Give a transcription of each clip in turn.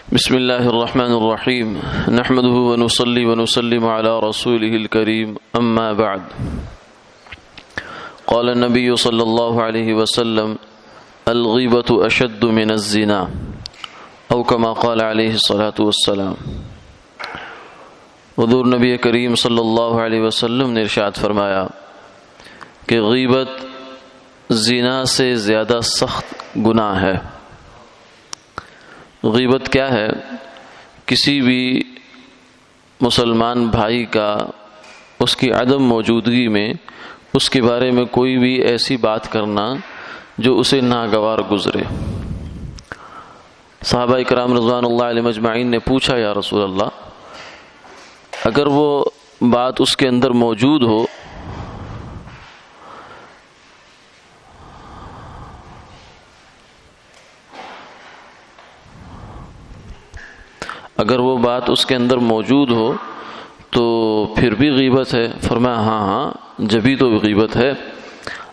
بسم الله الرحمن الرحيم نحمده ونصلي ونسلم على رسوله الكريم أما بعد قال النبي صلى الله عليه وسلم الغيبة أشد من الزنا أو كما قال عليه الصلاة والسلام۔ حضور نبی کریم صلی اللہ علیہ وسلم نے ارشاد فرمایا کہ غیبت زنا سے زیادہ سخت گناہ ہے۔ غیبت کیا ہے؟ کسی بھی مسلمان بھائی کا اس کی عدم موجودگی میں اس کے بارے میں کوئی بھی ایسی بات کرنا جو اسے ناگوار گزرے۔ صحابہ کرام رضوان اللہ علیہ مجمعین نے پوچھا یا رسول اللہ، اگر وہ بات اس کے اندر موجود ہو تو پھر بھی غیبت ہے؟ فرمایا ہاں جبھی تو غیبت ہے۔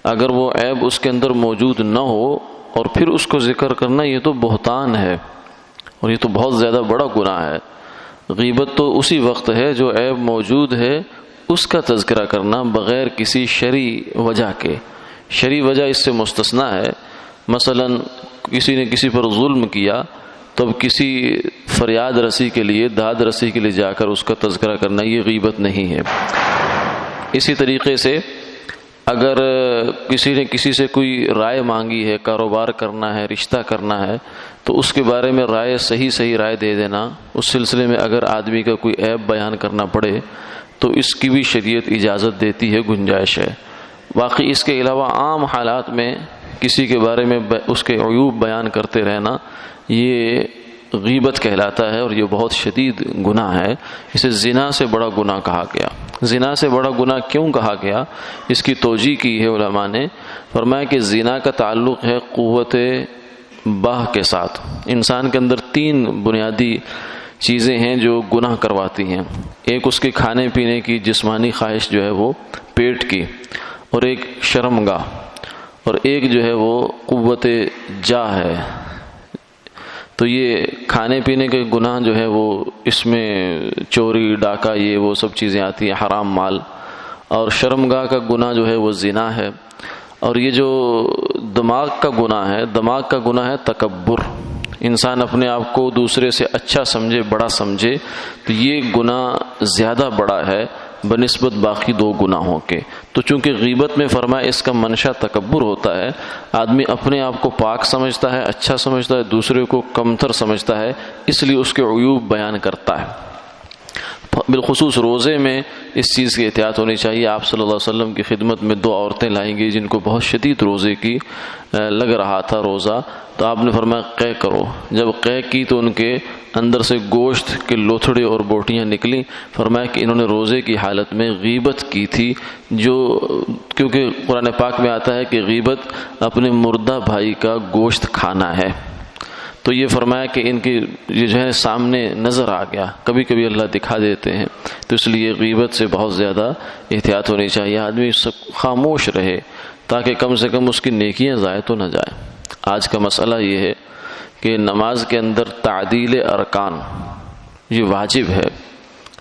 اگر وہ عیب اس کے اندر موجود نہ ہو اور پھر اس کو ذکر کرنا، یہ تو بہتان ہے اور یہ تو بہت زیادہ بڑا گناہ ہے۔ غیبت تو اسی وقت ہے جو عیب موجود ہے اس کا تذکرہ کرنا بغیر کسی شرعی وجہ کے۔ شرعی وجہ اس سے مستثنا ہے۔ مثلا کسی نے کسی پر ظلم کیا، تب کسی فریاد رسی کے لیے، داد رسی کے لیے جا کر اس کا تذکرہ کرنا، یہ غیبت نہیں ہے۔ اسی طریقے سے اگر کسی نے کسی سے کوئی رائے مانگی ہے، کاروبار کرنا ہے، رشتہ کرنا ہے، تو اس کے بارے میں صحیح رائے دے دینا، اس سلسلے میں اگر آدمی کا کوئی عیب بیان کرنا پڑے تو اس کی بھی شریعت اجازت دیتی ہے، گنجائش ہے۔ باقی اس کے علاوہ عام حالات میں کسی کے بارے میں اس کے عیوب بیان کرتے رہنا، یہ غیبت کہلاتا ہے اور یہ بہت شدید گناہ ہے۔ اسے زنا سے بڑا گناہ کہا گیا۔ زنا سے بڑا گناہ کیوں کہا گیا؟ اس کی توجیہ کی ہے علماء نے۔ فرمایا کہ زنا کا تعلق ہے قوت باہ کے ساتھ۔ انسان کے اندر 3 بنیادی چیزیں ہیں جو گناہ کرواتی ہیں۔ ایک اس کے کھانے پینے کی جسمانی خواہش جو ہے وہ پیٹ کی، اور ایک شرمگاہ، اور ایک جو ہے وہ قوت جاہ ہے۔ تو یہ کھانے پینے کے گناہ جو ہے وہ اس میں چوری، ڈاکہ، یہ وہ سب چیزیں آتی ہیں، حرام مال۔ اور شرمگاہ کا گناہ جو ہے وہ زنا ہے۔ اور یہ جو دماغ کا گناہ ہے تکبر۔ انسان اپنے آپ کو دوسرے سے اچھا سمجھے، بڑا سمجھے، تو یہ گناہ زیادہ بڑا ہے بنسبت باقی 2 گناہوں کے۔ تو چونکہ غیبت میں فرمایا اس کا منشا تکبر ہوتا ہے، آدمی اپنے آپ کو پاک سمجھتا ہے، اچھا سمجھتا ہے، دوسرے کو کمتر سمجھتا ہے، اس لیے اس کے عیوب بیان کرتا ہے۔ بالخصوص روزے میں اس چیز کی احتیاط ہونی چاہیے۔ آپ صلی اللہ علیہ وسلم کی خدمت میں 2 عورتیں لائیں گی جن کو بہت شدید روزے کی لگ رہا تھا روزہ، تو آپ نے فرمایا قے کرو۔ جب قے کی تو ان کے اندر سے گوشت کے لوتھڑے اور بوٹیاں نکلیں۔ فرمایا کہ انہوں نے روزے کی حالت میں غیبت کی تھی، کیونکہ قرآن پاک میں آتا ہے کہ غیبت اپنے مردہ بھائی کا گوشت کھانا ہے۔ تو یہ فرمایا کہ ان کی یہ جو ہے سامنے نظر آ گیا، کبھی کبھی اللہ دکھا دیتے ہیں، تو اس لیے غیبت سے بہت زیادہ احتیاط ہونی چاہیے۔ آدمی خاموش رہے تاکہ کم سے کم اس کی نیکیاں ضائع تو نہ جائیں۔ آج کا مسئلہ یہ ہے کہ نماز کے اندر تعدیل ارکان یہ واجب ہے۔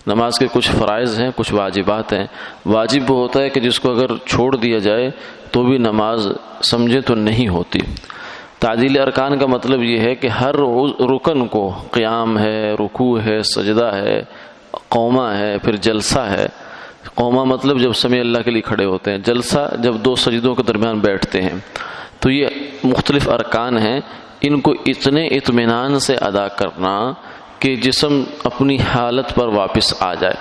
نماز کے کچھ فرائض ہیں، کچھ واجبات ہیں۔ واجب وہ ہوتا ہے کہ جس کو اگر چھوڑ دیا جائے تو بھی نماز سمجھے تو نہیں ہوتی۔ تعدیل ارکان کا مطلب یہ ہے کہ ہر رکن کو، قیام ہے، رکوع ہے، سجدہ ہے، قومہ ہے، پھر جلسہ ہے۔ قومہ مطلب جب سمع اللہ کے لیے کھڑے ہوتے ہیں، جلسہ جب 2 سجدوں کے درمیان بیٹھتے ہیں۔ تو یہ مختلف ارکان ہیں، ان کو اتنے اطمینان سے ادا کرنا کہ جسم اپنی حالت پر واپس آ جائے۔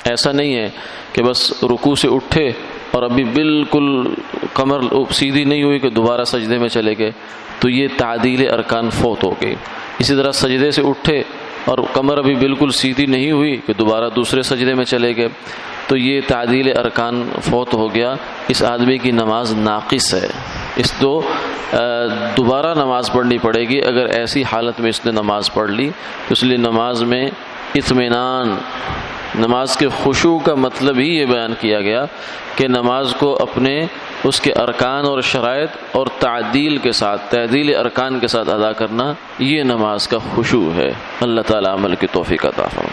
ایسا نہیں ہے کہ بس رکوع سے اٹھے اور ابھی بالکل کمر سیدھی نہیں ہوئی کہ دوبارہ سجدے میں چلے گئے، تو یہ تعدیل ارکان فوت ہو گئی۔ اسی طرح سجدے سے اٹھے اور کمر ابھی بالکل سیدھی نہیں ہوئی کہ دوبارہ دوسرے سجدے میں چلے گئے، تو یہ تعدیل ارکان فوت ہو گیا۔ اس آدمی کی نماز ناقص ہے، دوبارہ نماز پڑھنی پڑے گی۔ اگر ایسی حالت میں اس نے نماز پڑھ لی تو اس لیے نماز میں اطمینان، نماز کے خشوع کا مطلب ہی یہ بیان کیا گیا کہ نماز کو اپنے اس کے ارکان اور شرائط اور تعدیل ارکان کے ساتھ ادا کرنا، یہ نماز کا خشوع ہے۔ اللہ تعالیٰ عمل کی توفیق عطا فرمائے۔